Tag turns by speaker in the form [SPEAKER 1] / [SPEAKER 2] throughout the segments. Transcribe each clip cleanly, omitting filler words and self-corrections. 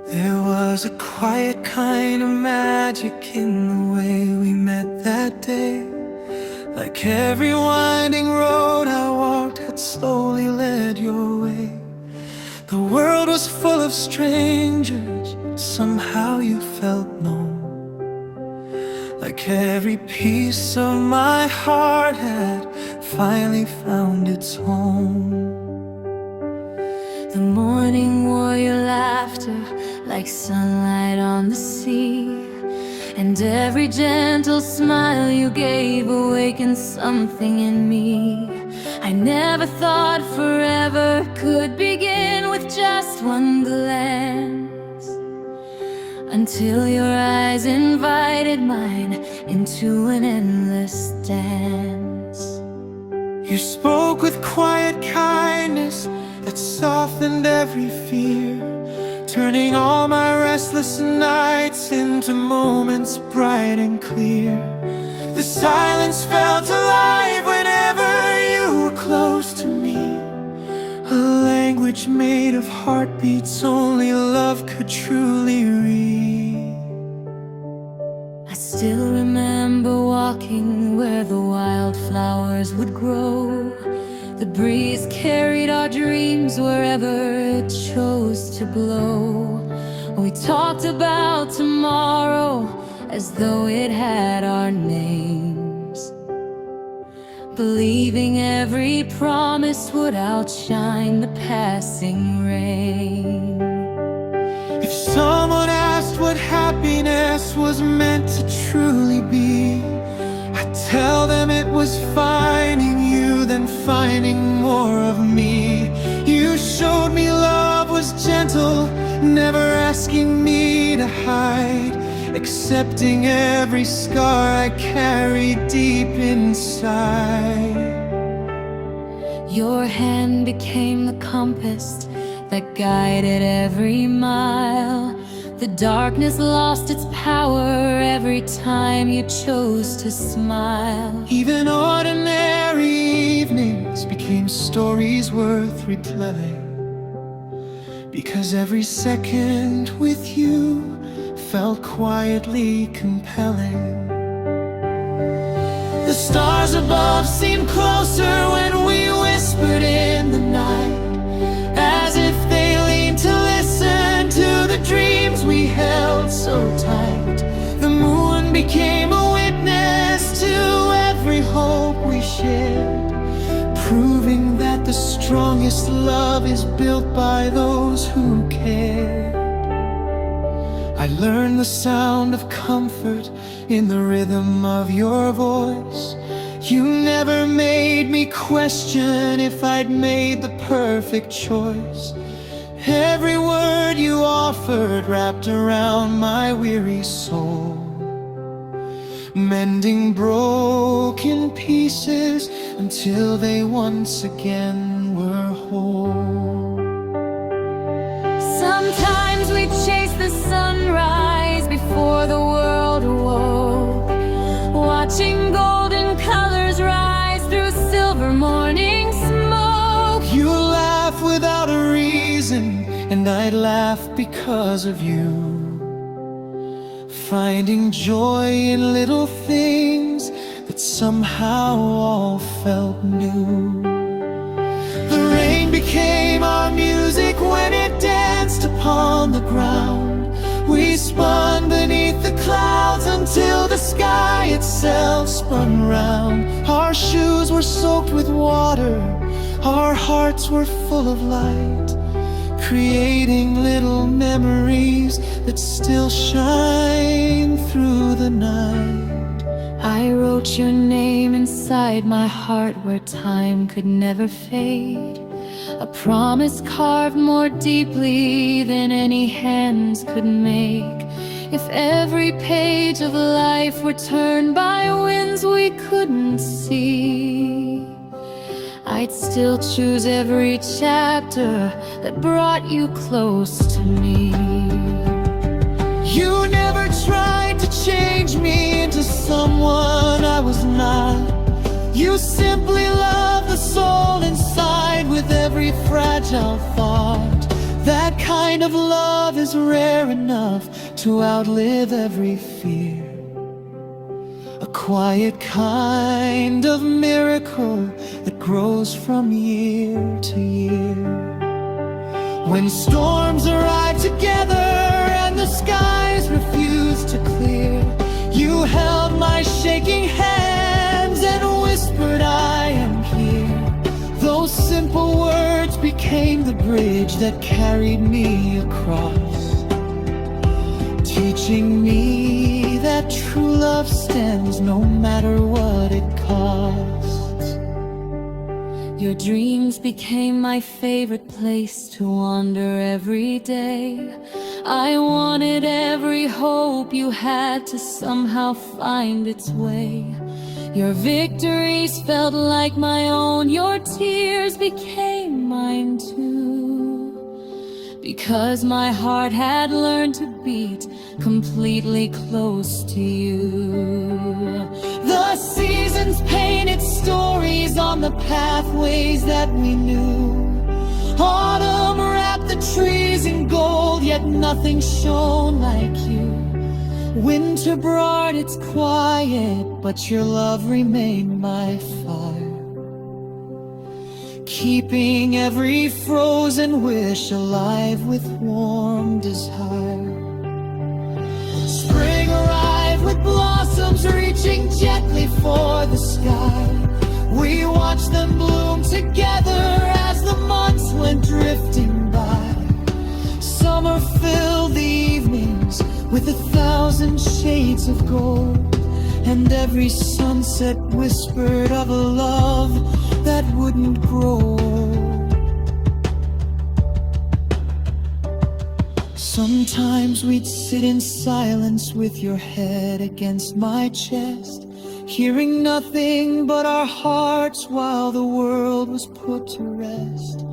[SPEAKER 1] There was a quiet kind of magic in the way we met that day. Like every winding road I walked had slowly led your way. The world was full of strangers, somehow you felt known. Like every piece of my heart had finally found its home.
[SPEAKER 2] The morning wore your laughter like sunlight on the sea, and every gentle smile you gave awakened something in me. I never thought forever could begin with just one glance, until your eyes invited mine into an endless dance.
[SPEAKER 1] You spoke with quiet kindness that softened every fear, turning all my restless nights into moments bright and clear. The silence felt alive whenever you were close to me, a language made of heartbeats only love could truly read.
[SPEAKER 2] I still remember walking where the wildflowers would grow. The breeze carried our dreams wherever it chose to blow. We talked about tomorrow as though it had our names, believing every promise would outshine the passing rain.
[SPEAKER 1] If someone asked what happiness was meant to truly be, I'd tell them it was finding you, then finding more of me. You showed me love was gentle, never asking me to hide, accepting every scar I carried deep inside.
[SPEAKER 2] Your hand became the compass that guided every mile. The darkness lost its power every time you chose to smile.
[SPEAKER 1] Even ordinary evenings became stories worth replaying, because every second with you felt quietly compelling. The stars above seemed closer when we whispered in the night, as if they leaned to listen to the dreams we held so tight. The moon became a witness to every hope we shared, proving that the strongest love is built by those who care. I learned the sound of comfort in the rhythm of your voice. You never made me question if I'd made the perfect choice. Every word you offered wrapped around my weary soul, mending broken pieces until they once again were whole.
[SPEAKER 2] Sometimes we chase the sunrise before the world awoke, watching golden colors rise through silver morning smoke.
[SPEAKER 1] You laugh without a reason, and I'd laugh because of you, finding joy in little things that somehow all felt new. The rain became our music when it danced upon the ground. We spun beneath the clouds until the sky itself spun round. Our shoes were soaked with water, our hearts were full of light, creating little memories that still shine through the night.
[SPEAKER 2] I wrote your name inside my heart where time could never fade, a promise carved more deeply than any hands could make. If every page of life were turned by winds we couldn't see, I'd still choose every chapter that brought you close to me.
[SPEAKER 1] You never tried to change me into someone I was not. You simply loved the soul inside with every fragile thought. That kind of love is rare enough to outlive every fear. A quiet kind of miracle that grows from year to year. When storms arrive together and the skies refuse to clear, you held my shaking hands and whispered, I am here. Those simple words became the bridge that carried me across, teaching me that true love stands no matter what it costs.
[SPEAKER 2] Your dreams became my favorite place to wander every day. I wanted every hope you had to somehow find its way. Your victories felt like my own, your tears became mine too, because my heart had learned to beat completely close to you.
[SPEAKER 1] The seasons painted stories on the pathways that we knew. Autumn wrapped the trees in gold, yet nothing shone like you. Winter brought its quiet, but your love remained my fire, keeping every frozen wish alive with warm desire. Spring arrived with blossoms reaching gently for the sky. We watched them bloom together as the months went drifting by. Summer filled the evenings with 1,000 shades of gold, and every sunset whispered of a love that wouldn't grow old. Sometimes we'd sit in silence with your head against my chest, hearing nothing but our hearts while the world was put to rest.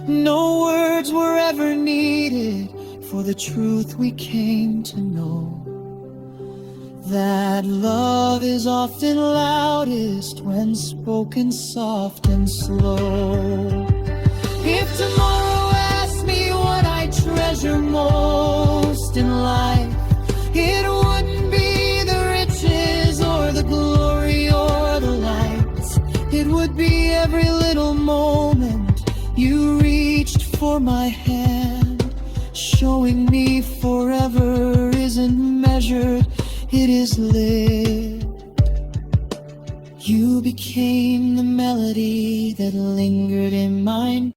[SPEAKER 1] No words were ever needed for the truth we came to know, that love is often loudest when spoken soft and slow. If tomorrow asks me what I treasure most in life, it wouldn't be the riches or the glory or the lights. It would be every little moment you reached for my hand, showing me forever isn't measured, it is lived. You became the melody that lingered in mine.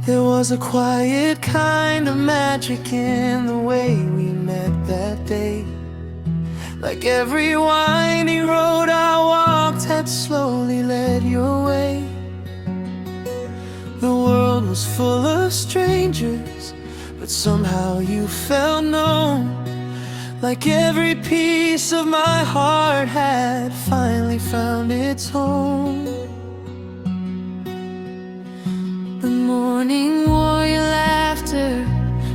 [SPEAKER 1] There was a quiet kind of magic in the way we met that day. Like every winding road I walked had slowly led your way. The world was full of strangers, but somehow you felt known. Like every piece of my heart had finally found its home.
[SPEAKER 2] The morning wore your laughter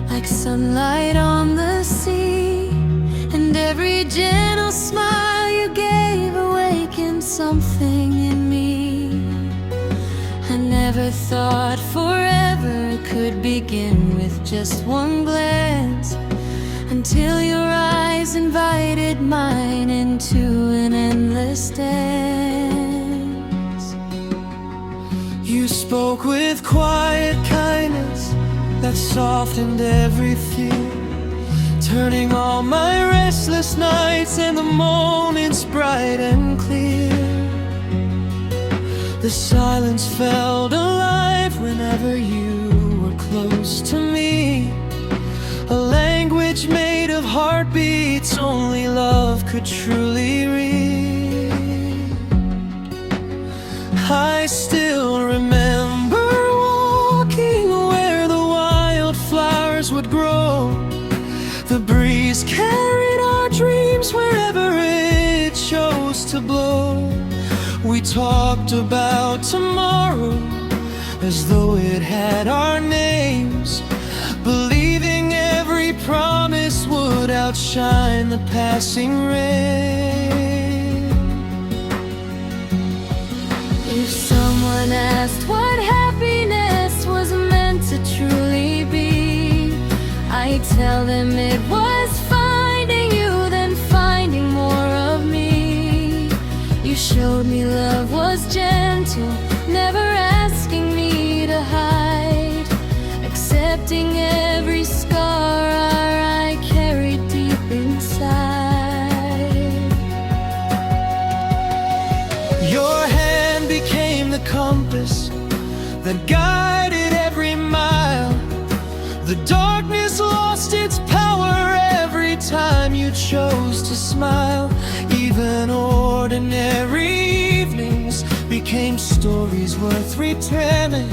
[SPEAKER 2] like sunlight on the sea, and every gentle smile you gave awakened something in me. I never thought forever could begin with just one glance, until your eyes invited mine into an endless dance.
[SPEAKER 1] You spoke with quiet kindness that softened every fear, turning all my restless nights and the mornings bright and clear. The silence felt alive whenever you were close to me, a language made of heartbeats only love could truly read. I still remember walking where the wildflowers would grow. The breeze carried our dreams wherever it chose to blow. We We talked about tomorrow as though it had our names, believing every promise would outshine the passing rain.
[SPEAKER 2] If someone asked what happiness was meant to truly be, I'd tell them it was finding you, then finding more of me. You showed me love was gentle, never asking me to hide, accepting every scar I carried deep inside.
[SPEAKER 1] Your hand became the compass that guided every mile. The darkness lost its power every time you chose to smile. Even ordinary evenings became stories worth retelling,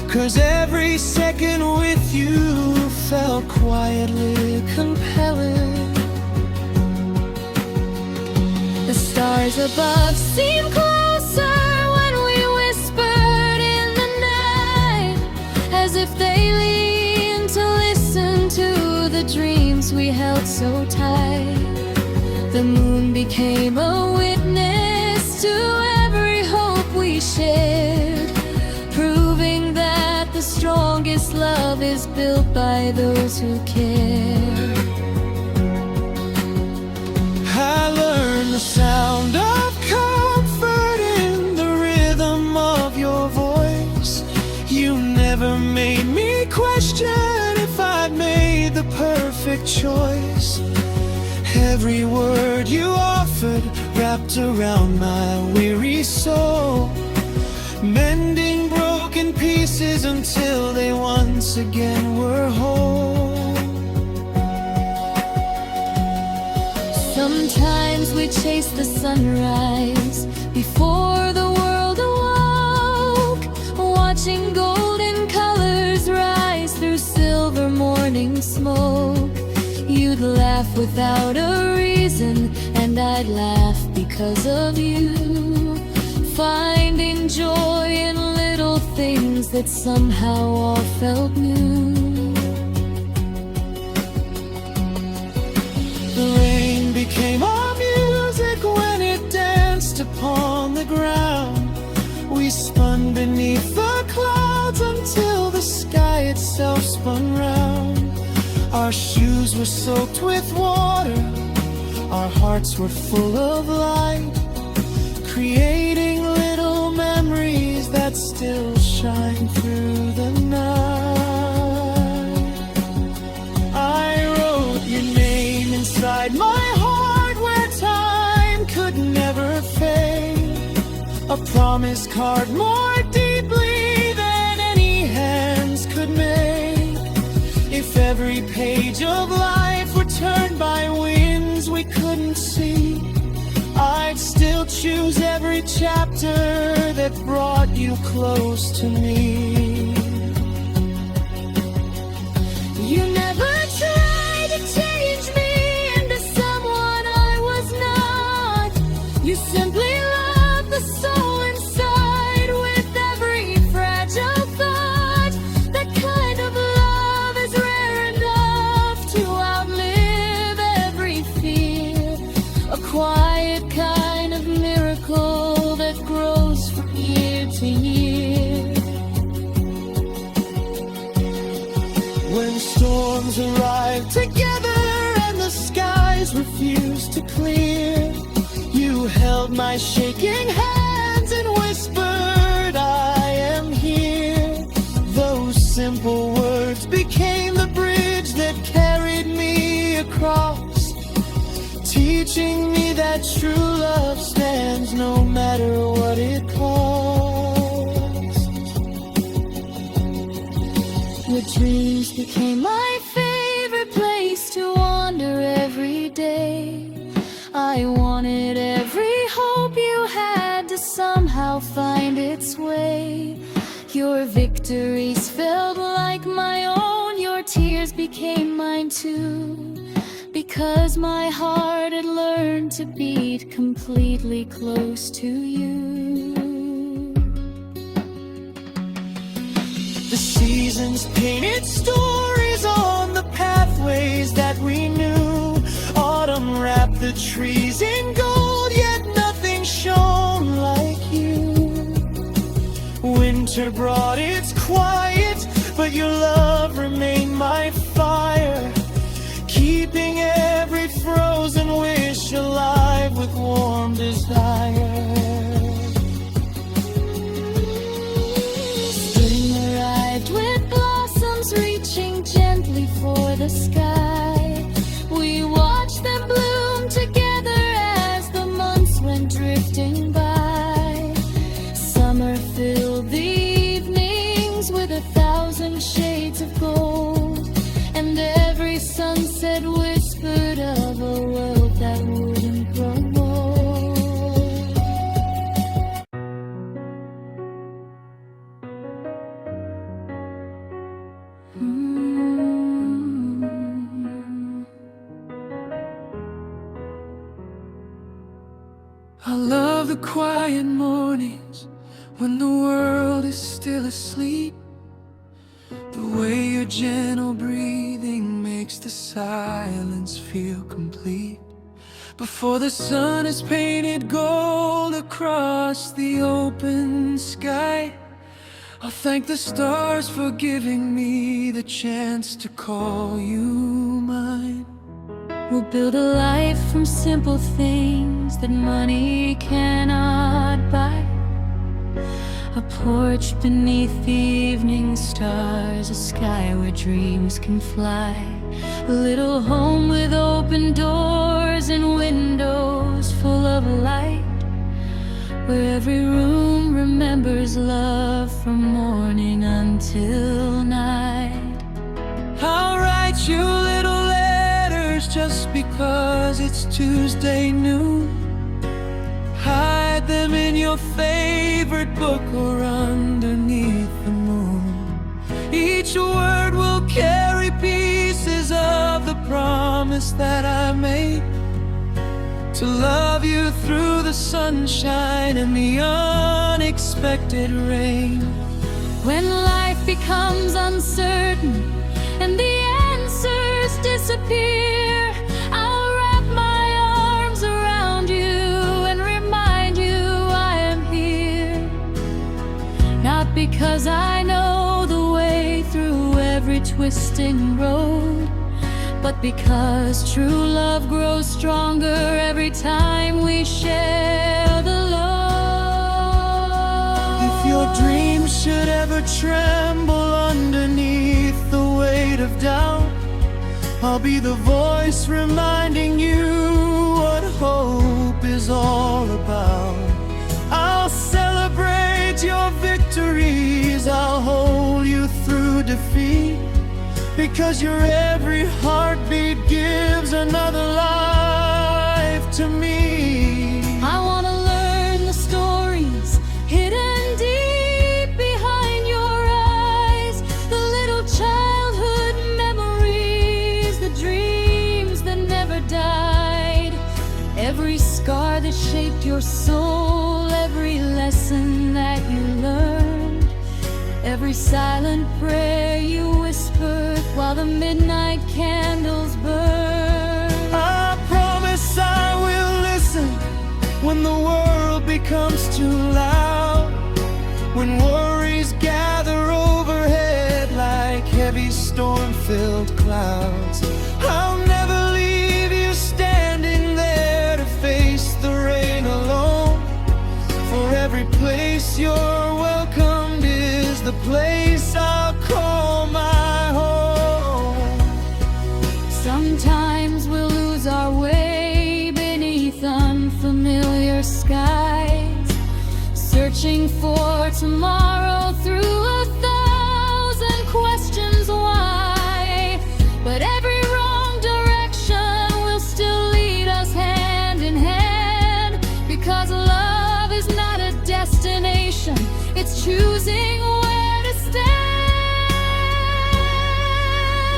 [SPEAKER 1] 'cause every second with you felt quietly compelling.
[SPEAKER 2] The stars above seemed closer when we whispered in the night, as if they leaned to listen to the dreams we held so tight. The moon became a witness to every hope we shared, proving that the strongest love is built by those who care.
[SPEAKER 1] I learned the sound of comfort in the rhythm of your voice. You never made me question if I'd made the perfect choice. Every word you offered wrapped around my weary soul, mending broken pieces until they once again were whole.
[SPEAKER 2] Sometimes we chase the sunrise before the world awoke, watching golden colors rise through silver morning smoke. You'd laugh without a reason, and I'd laugh because of you, finding joy in little things that somehow all felt new.
[SPEAKER 1] The rain became our music when it danced upon the ground. We spun beneath the clouds until the sky itself spun round. Our shoes were soaked with water, our hearts were full of light, creating little memories that still shine through the night. I wrote your name inside my heart where time could never fade, a promise carved more deeply than any hands could make. If every page of life were turned by winds we couldn't see, I'd still choose every chapter that brought you close to me.
[SPEAKER 2] You never tried to change me into someone I was not. You simply loved the soul inside with every fragile thought. That kind of love is rare enough to outlive every fear, a quiet kind of miracle that grows from year to year.
[SPEAKER 1] When storms arrived together and the skies refused to clear, you held my shaking hands and whispered, I am here. Those simple words became the bridge that carried me across, teaching me that true love stands no matter what it costs.
[SPEAKER 2] Your dreams became my favorite place to wander every day. I wanted every hope you had to somehow find its way. Your victories felt like my own, your tears became mine too, because my heart had learned to beat completely close to you.
[SPEAKER 1] The seasons painted stories on the pathways that we knew. Autumn wrapped the trees in gold, yet nothing shone like you. Winter brought its quiet, but your love remained my fire, keeping every frozen wish alive with warm desire.
[SPEAKER 2] Spring arrived with blossoms reaching gently for the sky. We watched them bloom together as the months went drifting by. Summer filled the evenings with 1,000 shades of gold, and every sunset whispered of a world that wouldn't grow old.
[SPEAKER 1] I love the quiet mornings when the world is still asleep. The way your gentle breathing makes the silence feel complete. Before the sun is painted gold across the open sky, I'll thank the stars for giving me the chance to call you mine.
[SPEAKER 2] We'll build a life from simple things that money cannot buy. A porch beneath the evening stars, a sky where dreams can fly. A little home with open doors and windows full of light, where every room remembers love from morning until night.
[SPEAKER 1] I'll write you little letters just because it's Tuesday noon. Hide them in your favorite book or underneath the moon. Each word will carry pieces of the promise that I made, to love you through the sunshine and the unexpected rain.
[SPEAKER 2] When life becomes uncertain and the answers disappear, I'll wrap my arms around you and remind you I am here. Not because I know the way through every twisting road, but because true love grows stronger every time we share the load.
[SPEAKER 1] If your dreams should ever tremble underneath the weight of doubt, I'll be the voice reminding you what hope is all about. I'll celebrate your victories, I'll hold you through defeat, because your every heartbeat gives another life to me.
[SPEAKER 2] I want to learn the stories hidden deep behind your eyes, the little childhood memories, the dreams that never died. Every scar that shaped your soul, every lesson that you learned, every silent prayer you whispered while the midnight candles burn.
[SPEAKER 1] I promise I will listen when the world becomes too loud, when worries gather overhead like heavy storm-filled clouds. I'll never leave you standing there to face the rain alone. For every place you're welcomed is the place I'll call my home.
[SPEAKER 2] Sometimes we'll lose our way beneath unfamiliar skies, searching for tomorrow through 1,000 questions why. But every wrong direction will still lead us hand in hand, because love is not a destination, it's choosing where to stand.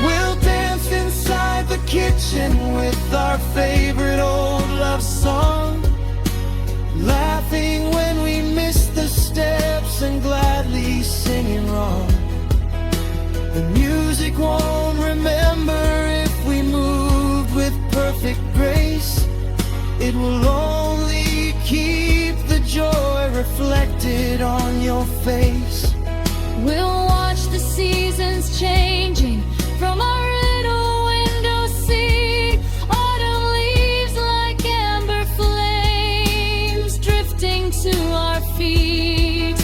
[SPEAKER 1] We'll dance inside the kitchen kitchen with our favorite old love song, laughing when we miss the steps and gladly singing wrong. The music won't remember if we moved with perfect grace. It will only keep the joy reflected on your face.
[SPEAKER 2] We'll watch the seasons changing from our little window seat. Autumn leaves like amber flames drifting to our feet.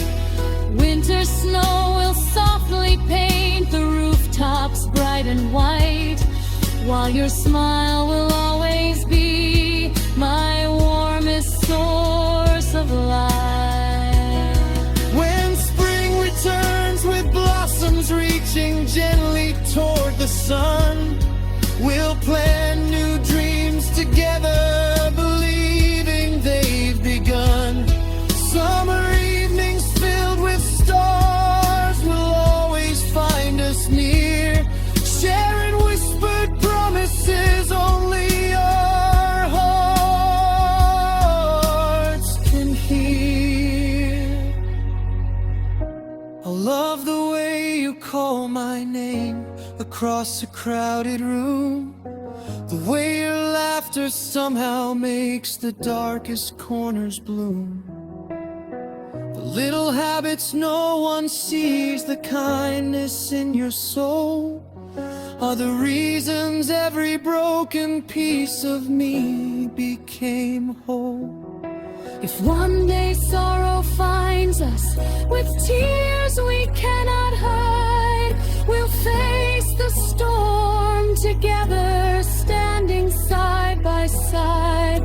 [SPEAKER 2] Winter snow will softly paint the rooftops bright and white, while your smile will always be my warmest source of light.
[SPEAKER 1] When spring returns with blossoms reaching gently toward the sun, we'll plan new dreams together, believing they've begun. Summer evenings filled with stars will always find us near, sharing whispered promises only our hearts can hear. I love the way you call my name across a crowded room, the way your laughter somehow makes the darkest corners bloom. The little habits no one sees, the kindness in your soul, are the reasons every broken piece of me became whole.
[SPEAKER 2] If one day sorrow finds us with tears we cannot hide, we'll face the storm together, standing side by side.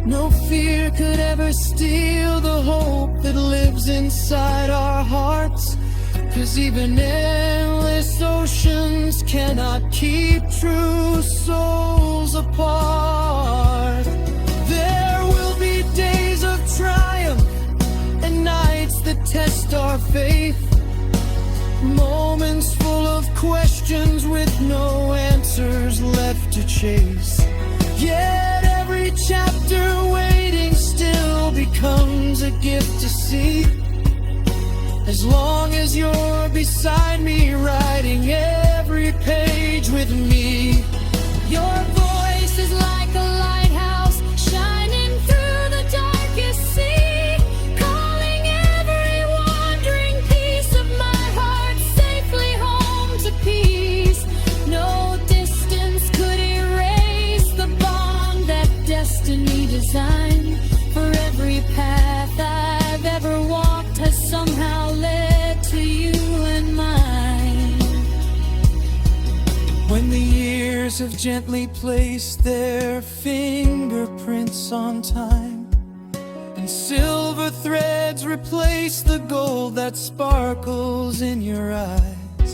[SPEAKER 1] No fear could ever steal the hope that lives inside our hearts, 'cause even endless oceans cannot keep true souls apart. There will be days of triumph and nights that test our faith, moments full of questions with no answers left to chase. Yet every chapter waiting still becomes a gift to see, as long as you're beside me, writing every page with me.
[SPEAKER 2] Your voice is like a lighthouse shining through the darkest sea, calling every wandering piece of my heart safely home to peace. No distance could erase the bond that destiny designed. For every path I've ever walked has somehow led to you and mine.
[SPEAKER 1] When the years have gently placed their fingerprints on time, and silver threads replace the gold that sparkles in your eyes,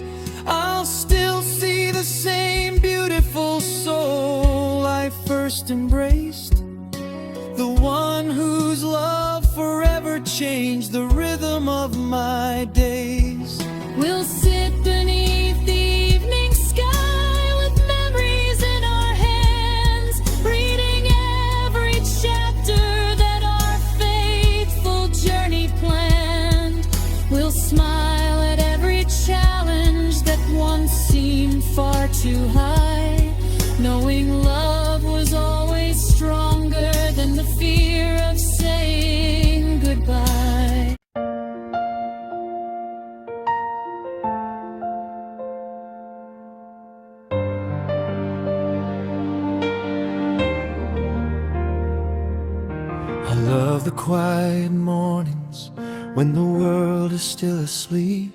[SPEAKER 1] I'll still see the same beautiful soul I first embraced, the one whose love forever changed the rhythm of my days.
[SPEAKER 2] We'll sit beneath the evening sky with memories in our hands, reading every chapter that our faithful journey planned. We'll smile at every challenge that once seemed far too high, knowing love was always stronger than the fear of saying goodbye.
[SPEAKER 1] I love the quiet mornings when the world is still asleep,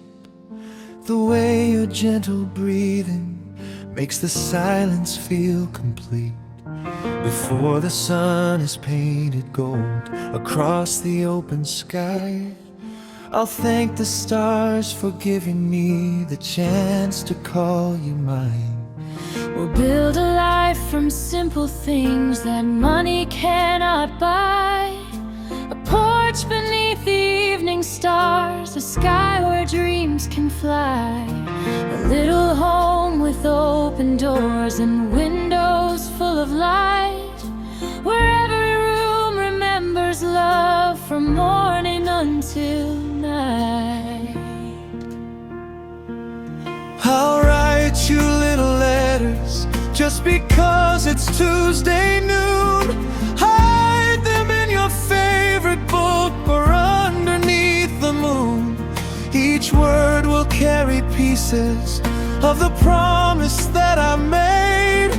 [SPEAKER 1] the way your gentle breathing makes the silence feel complete. Before the sun is painted gold across the open sky, I'll thank the stars for giving me the chance to call you mine.
[SPEAKER 2] We'll build a life from simple things that money cannot buy, a porch beneath the evening stars, a sky where dreams can fly, a little home with open doors and windows of light, where every room remembers love from morning until night.
[SPEAKER 1] I'll write you little letters just because it's Tuesday noon. Hide them in your favorite book or underneath the moon. Each word will carry pieces of the promise that I made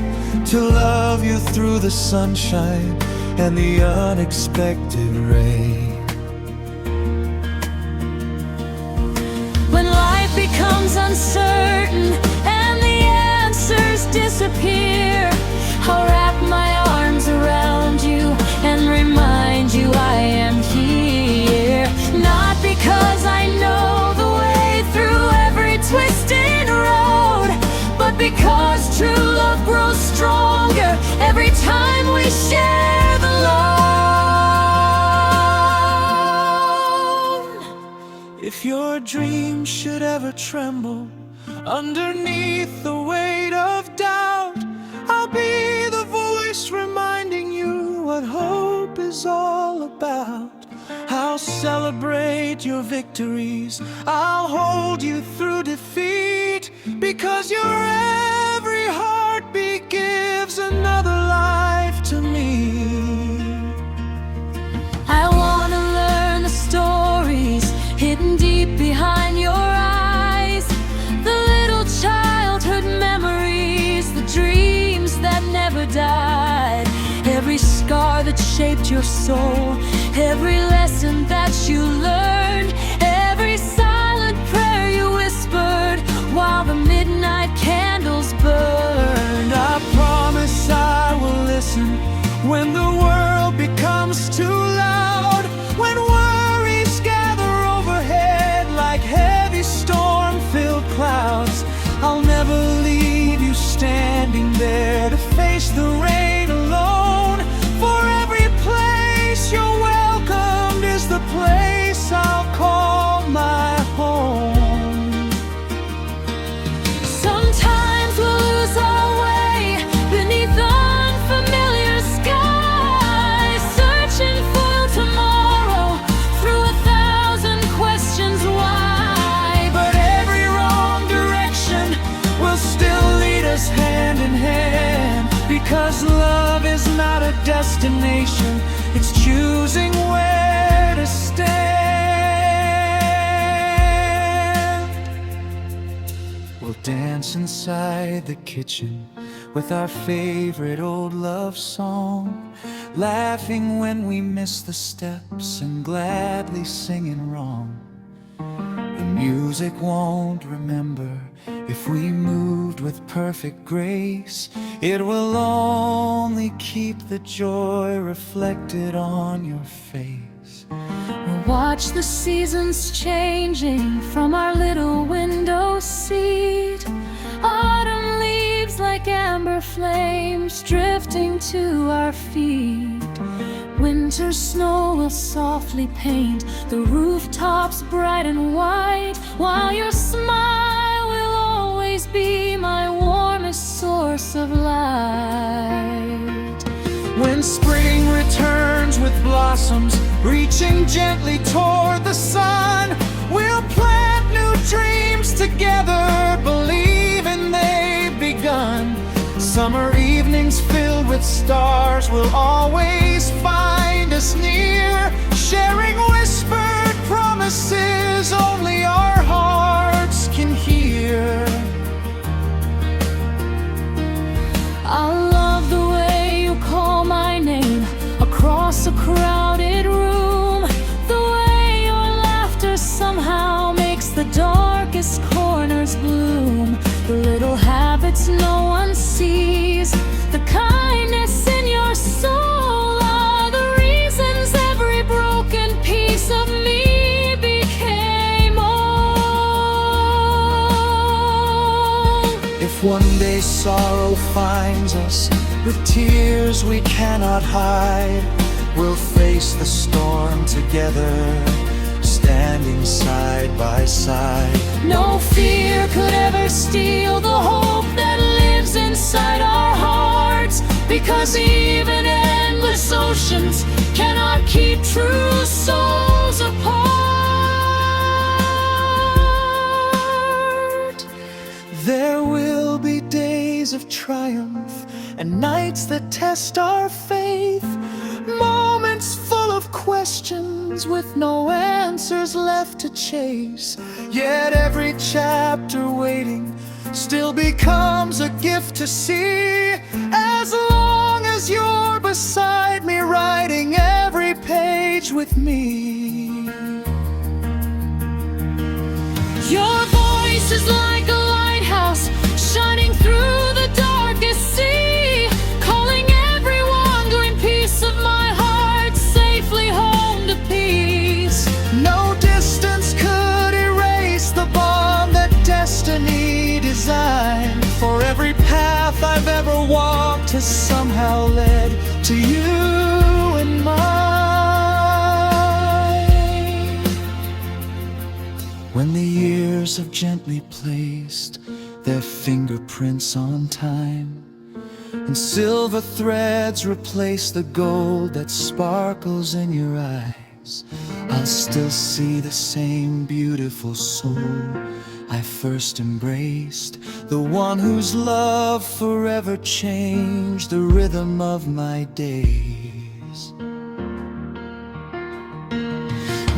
[SPEAKER 1] to love you through the sunshine and the unexpected rain.
[SPEAKER 2] When life becomes uncertain and the answers disappear, I'll wrap my arms around you and remind you I am here. Not because I know the way through every twisted road, but because true love grows stronger every time we share the load.
[SPEAKER 1] If your dreams should ever tremble underneath the weight of doubt, I'll be the voice reminding you what hope is all about. I'll celebrate your victories, I'll hold you through defeat, because your every heartbeat gives another life to me.
[SPEAKER 2] I wanna learn the stories hidden deep behind your eyes, the little childhood memories, the dreams that never died. Every scar that shaped your soul, every lesson that you learned, every silent prayer you whispered while the midnight candles burned.
[SPEAKER 1] I promise I will listen when the world becomes too loud, when worries gather overhead like heavy storm-filled clouds. I'll never leave you standing there to face the rain alone. For every place you're welcomed is the place I'll call my home.
[SPEAKER 2] Sometimes we'll lose our way beneath unfamiliar skies, searching for tomorrow through 1,000 questions why.
[SPEAKER 1] But every wrong direction will still lead us hand in hand, because love is not a destination, it's choosing where to stand. We'll dance inside the kitchen with our favorite old love song, laughing when we miss the steps and gladly singing wrong. The music won't remember if we moved with perfect grace. It will only keep the joy reflected on your face.
[SPEAKER 2] We'll watch the seasons changing from our little window seat. Autumn leaves like amber flames drifting to our feet. Winter snow will softly paint the rooftops bright and white, while your smile will always be my warmest source of light.
[SPEAKER 1] When spring returns with blossoms reaching gently toward the sun, we'll plant new dreams together, believing they've begun. Summer evenings filled with stars will always find us near, sharing whispered promises only our hearts can hear.
[SPEAKER 2] I love the way you call my name across a crowded room, the way your laughter somehow makes the darkest corners bloom, the little habits no one sees, the kindness in your soul are the reasons every broken piece of me became whole.
[SPEAKER 1] If one day sorrow finds us with tears we cannot hide, we'll face the storm together, standing side by side.
[SPEAKER 2] No fear could ever steal the hope that lives inside our hearts, because
[SPEAKER 1] 'cause even endless oceans cannot keep true souls apart. There will be days of triumph and nights that test our faith, moments full of questions with no answers left to chase. Yet every chapter waiting still becomes a gift to see, as long as you're beside me, writing every page with me. Your voice is like a lighthouse shining through the darkest sea, calling every wandering piece of my heart safely home to peace. No distance could erase the bond that destiny designed, for every path I've ever walked has somehow led to you and mine. When the years have gently placed their fingerprints on time, and silver threads replace the gold that sparkles in your eyes, I'll still see the same beautiful soul I first embraced, the one whose love forever changed the rhythm of my days.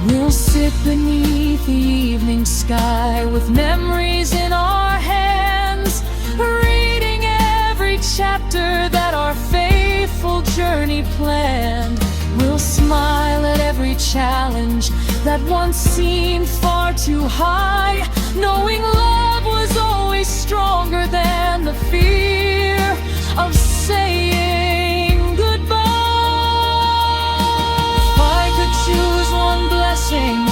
[SPEAKER 1] We'll sit beneath the evening sky with memories in our hands, reading every chapter that our faithful journey planned. We'll smile at every challenge that once seemed far too high, knowing love was always stronger than the fear of saying goodbye. If I could choose one blessing